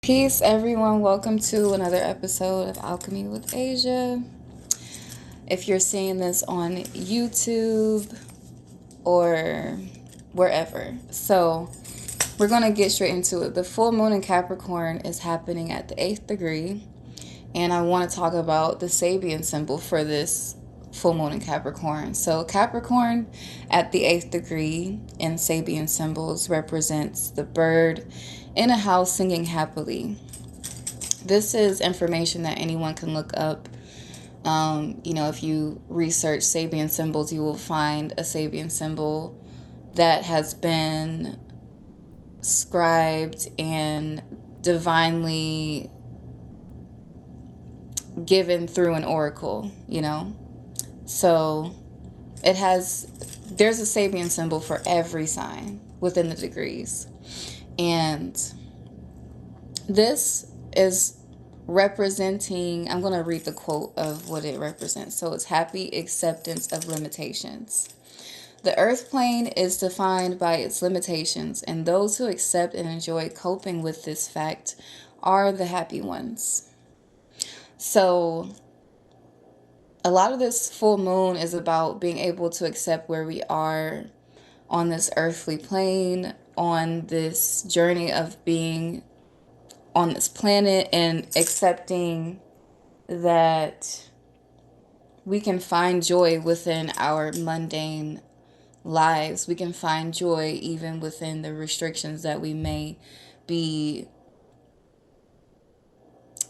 Peace, everyone. Welcome to another episode of Alchemy with Asia. If you're seeing this on YouTube or wherever. So, we're going to get straight into it. The full moon in Capricorn is happening at the 8th degree. And I want to talk about the Sabian symbol for this full moon in Capricorn. So, Capricorn at the 8th degree in Sabian symbols represents the bird in a house singing happily. This is information that anyone can look up. If you research Sabian symbols, you will find a Sabian symbol that has been scribed and divinely given through an oracle, So there's a Sabian symbol for every sign within the degrees. And this is representing, I'm going to read the quote of what it represents. So it's happy acceptance of limitations. The earth plane is defined by its limitations, and those who accept and enjoy coping with this fact are the happy ones. So a lot of this full moon is about being able to accept where we are on this earthly plane, on this journey of being on this planet, and accepting that we can find joy within our mundane lives. We can find joy even within the restrictions that we may be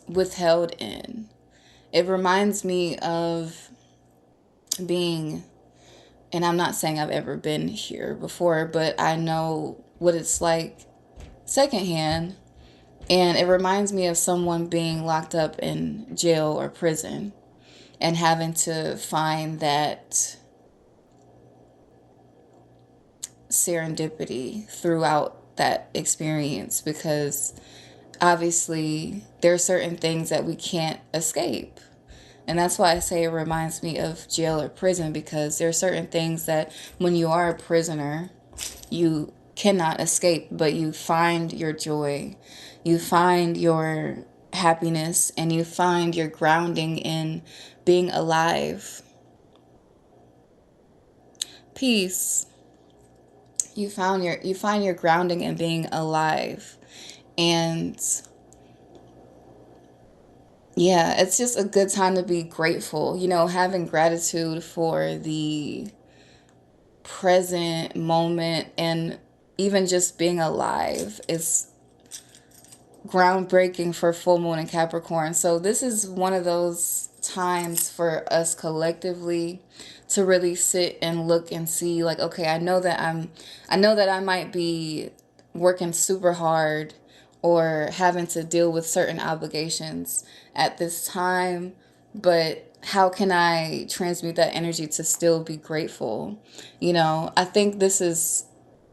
withheld in. It reminds me of being, and I'm not saying I've ever been here before, but I know what it's like secondhand. And it reminds me of someone being locked up in jail or prison and having to find that serendipity throughout that experience, because obviously there are certain things that we can't escape. And that's why I say it reminds me of jail or prison, because there are certain things that when you are a prisoner, you cannot escape, but you find your joy, you find your happiness, and you find your grounding in being alive. Peace. You find your grounding in being alive. And yeah, it's just a good time to be grateful, having gratitude for the present moment, and even just being alive is groundbreaking for full moon in Capricorn. So this is one of those times for us collectively to really sit and look and see, like, okay, I know that I might be working super hard or having to deal with certain obligations at this time, but how can I transmute that energy to still be grateful? I think this is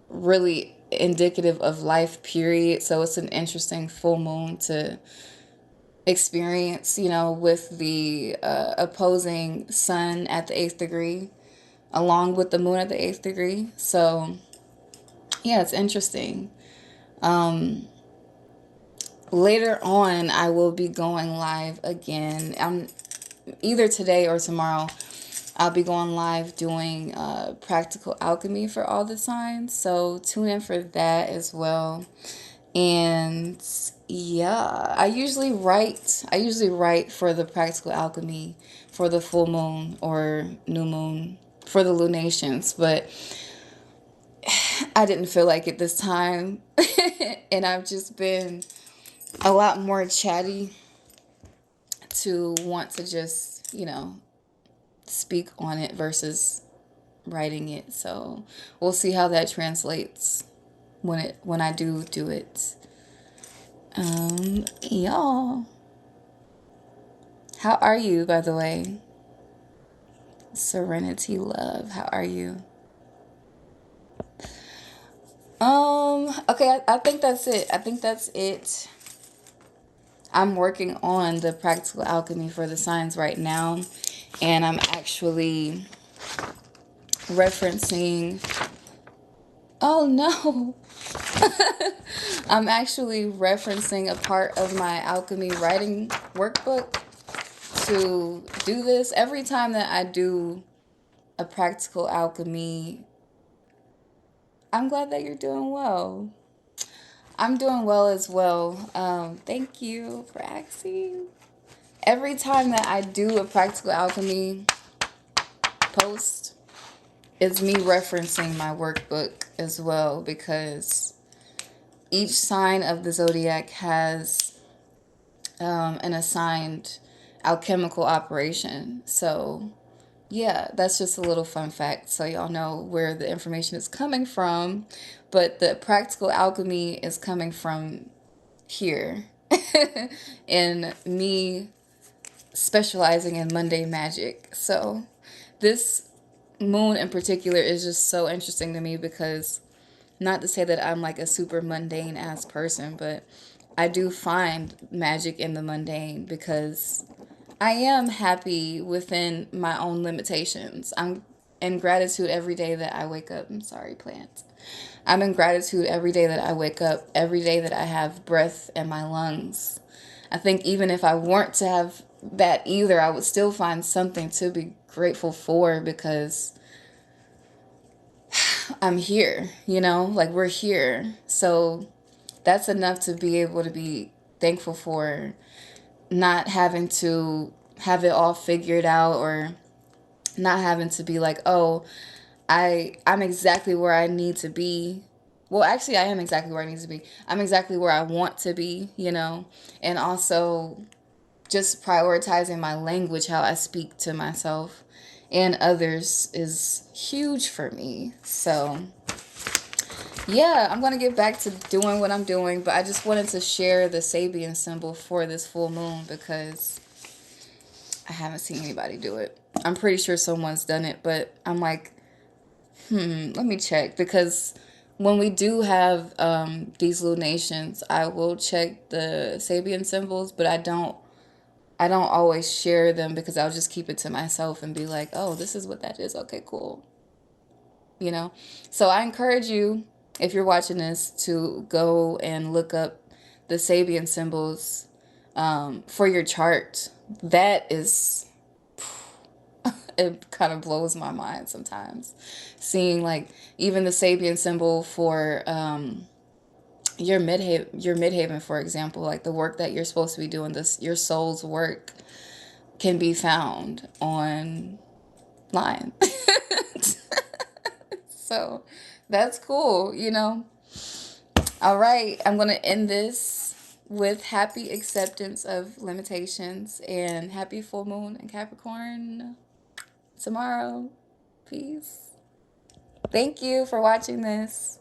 really indicative of life, period. So it's an interesting full moon to experience, with the opposing sun at the 8th degree, along with the moon at the 8th degree. So yeah, it's interesting. Later on, I will be going live again. I'm either today or tomorrow. I'll be going live doing practical alchemy for all the signs. So tune in for that as well. And yeah, I usually write for the practical alchemy for the full moon or new moon for the lunations, but I didn't feel like it this time. And I've just been a lot more chatty to want to just, speak on it versus writing it. So we'll see how that translates when I do it. Y'all, how are you, by the way? Serenity Love, how are you? Okay, I think that's it. I'm working on the practical alchemy for the signs right now, and I'm actually referencing Oh no. I'm actually referencing a part of my alchemy writing workbook to do this. Every time that I do a practical alchemy, I'm glad that you're doing well. I'm doing well as well. Thank you for asking. Every time that I do a practical alchemy post, it's me referencing my workbook as well, because each sign of the zodiac has an assigned alchemical operation. So, yeah, that's just a little fun fact so y'all know where the information is coming from. But the practical alchemy is coming from here. And me specializing in mundane magic. So, this moon in particular is just so interesting to me because, not to say that I'm like a super mundane ass person, but I do find magic in the mundane because I am happy within my own limitations. I'm in gratitude every day that I wake up. I'm sorry, plants. I'm in gratitude every day that I wake up, every day that I have breath in my lungs. I think even if I weren't to have that either, I would still find something to be grateful for because I'm here, like we're here. So that's enough to be able to be thankful for, not having to have it all figured out, or not having to be like, oh, I'm exactly where I need to be. Well, actually, I am exactly where I need to be. I'm exactly where I want to be, and also just prioritizing my language, how I speak to myself and others, is huge for me. So, yeah, I'm going to get back to doing what I'm doing, but I just wanted to share the Sabian symbol for this full moon because I haven't seen anybody do it. I'm pretty sure someone's done it, but I'm like, let me check, because when we do have these lunations, I will check the Sabian symbols, but I don't always share them because I'll just keep it to myself and be like, oh, this is what that is. Okay, cool. You know? So I encourage you, if you're watching this, to go and look up the Sabian symbols for your chart. That is, it kind of blows my mind sometimes. Seeing like even the Sabian symbol for your midhaven, for example, like the work that you're supposed to be doing, this your soul's work can be found online. So that's cool. All right, I'm going to end this with happy acceptance of limitations and happy full moon in Capricorn tomorrow. Peace. Thank you for watching this.